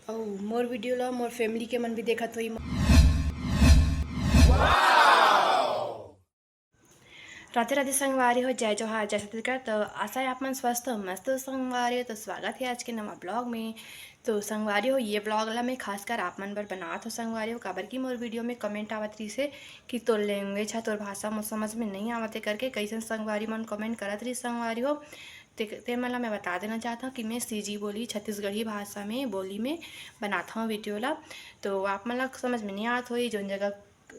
और मोर वीडियो ला मोर फैमिली के मन भी देखत होई। राधे राधे संगवारी हो, जय जोहार, जय छत्तीसगढ़। तो आशा है आप मन स्वस्थ हो, मस्त हो संगवारी हो। तो स्वागत है आज के नवा ब्लॉग में। तो संगवारी हो, ये ब्लॉग ला मैं खासकर आप मन बर बनात हो संगवारी हो, काबर की मोर वीडियो में कमेंट आवत रही से कि तोर लैंग्वेज है, तोर भाषा मोर समझ में नहीं आवत है करके कैसन संगवारी मन कमेंट करत रही संगवारी हो। ते मन ला मैं बता देना चाहता हूँ कि मैं सीजी बोली छत्तीसगढ़ी भाषा में बोली में बनाता हूँ वीडियो ला। तो आप मन ला समझ में नहीं आवत होई, जोन जगह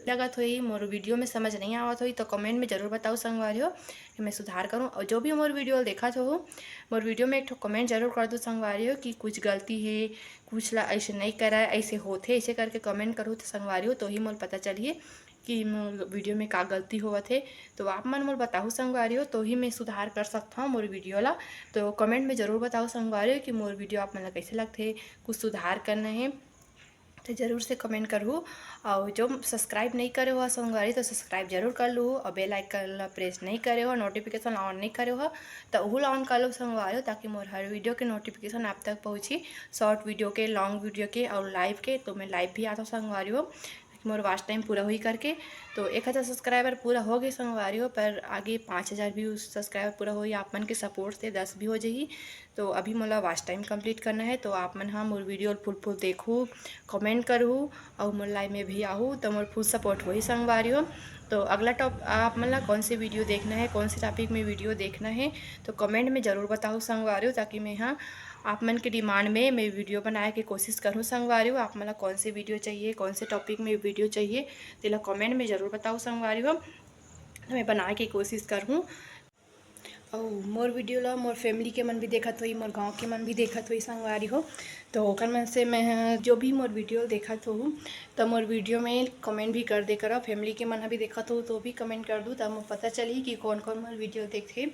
लगत हुई मोर वीडियो में समझ नहीं आवत हुई तो कमेंट में ज़रूर बताओ संगवारी हो कि मैं सुधार करूं। और जो भी मोर वीडियो देखा हो मोर वीडियो में एक ठो कमेंट जरूर कर दो संगवारी हो कि कुछ गलती है, कुछ ला ऐसे नहीं करा, ऐसे होते ऐसे करके कमेंट करो तो संगवारी हो, तो ही मोर पता चलिए कि मोर वीडियो में का गलती होवत है। तो आप मन मोर बताओ संगवारी हो, तो ही मैं सुधार कर सकता हूँ मोर वीडियो ला। तो कमेंट में ज़रूर बताओ संगवारी हो कि मोर वीडियो आप मन ला कैसे लगते, कुछ सुधार करना है तो ज़रूर से कमेंट करूँ। और जो सब्सक्राइब नहीं करे हो संगवारी तो सब्सक्राइब जरूर कर लो, और बेल आइकन प्रेस नहीं करे हो, नोटिफिकेशन ऑन नहीं करे हो तो वो ऑन कर लो संगवारी हो, ताकि मोर हर वीडियो के नोटिफिकेशन आप तक पहुँची, शॉर्ट वीडियो के, लॉन्ग वीडियो के और लाइव के। तो मैं लाइव भी आता हूँ संगवारी हो मोर वॉच टाइम पूरा हुई करके। तो 1000 सब्सक्राइबर पूरा हो गए संगवारी हो, पर आगे 5000 भी सब्सक्राइबर पूरा हो, आप मन के सपोर्ट से 10 भी हो जाही। तो अभी मोला वॉच टाइम कंप्लीट करना है। तो आप मन हाँ मोर वीडियो फुल देखूँ, कमेंट करूँ और मोर लाइव में भी आहूँ तो मोर फुल सपोर्ट वही संगवारी हो। तो अगला आप मन ला कौन से वीडियो देखना है, कौन से टॉपिक में वीडियो देखना है तो कमेंट में ज़रूर बताओ संगवारी हो, ताकि मैं हाँ आप मन के डिमांड में मैं वीडियो बनाए की कोशिश करूँ संगवारी हो। आप मन ला कौन से वीडियो चाहिए, कौन से टॉपिक में वीडियो चाहिए तो कमेंट में ज़रूर बताओ संगवारी हो, तो मैं बनाए की कोशिश करूँ। और मोर वीडियो ला मोर फैमिली के मन भी देखत हुई, मोर गांव के मन भी देखत हुई संगवारी हो। तो ओकर मन से मैं जो भी मोर वीडियो देखत हो तो मोर वीडियो में कमेंट भी कर दे करो। फैमिली के मन भी देखत हो तो भी कमेंट कर दूँ, तब मोर पता चली कि कौन कौन मोर वीडियो देखते,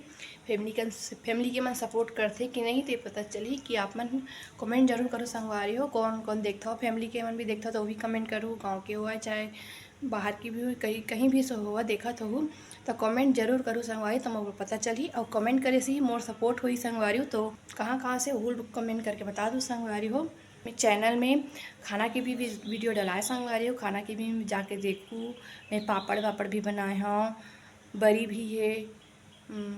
फैमिली के मन सपोर्ट करते कि नहीं, तो पता चली कि आप मन कमेंट जरूर करो संगवारी हो कौन कौन देखता हो। फैमिली के मन भी देखता हो तो भी कमेंट करूँ, गाँव के हुआ चाहे बाहर की भी कहीं कहीं भी से हुआ देखा तो हूँ तो कमेंट जरूर करूँ संगवारी, तो मोर पता चली। और कमेंट करे से ही मोर सपोर्ट हुई संगवारी हो। तो कहाँ कहाँ से वो कमेंट करके बता दूँ संगवारी हो। मैं चैनल में खाना की भी वीडियो डलाए संगवारी हो, खाना की भी जाके देखूँ। मैं पापड़ वापड़ भी बनाए हाँ, बरी भी है,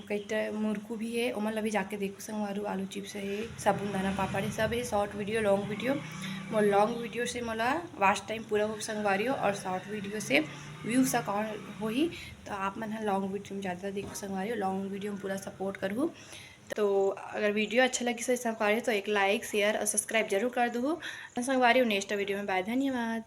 कई मुरकू भी है, ओमन ला भी जाके देखो संगवारी। आलू चिप्स है, साबुनदाना पापड़ है, सब है। Short video, long video, more long video से मोला वॉच टाइम पूरा हो संगवारी हो, और शॉर्ट वीडियो से व्यूज अकाउंट हो ही। तो आप मन लॉन्ग वीडियो में ज़्यादा देखो संगवारी हो, लॉन्ग वीडियो में पूरा सपोर्ट करूँ। तो अगर वीडियो अच्छा लगी संगवारी हो तो एक लाइक शेयर और सब्सक्राइब जरूर कर दूँ संगवारी हो। नेक्स्ट वीडियो में बाय, धन्यवाद।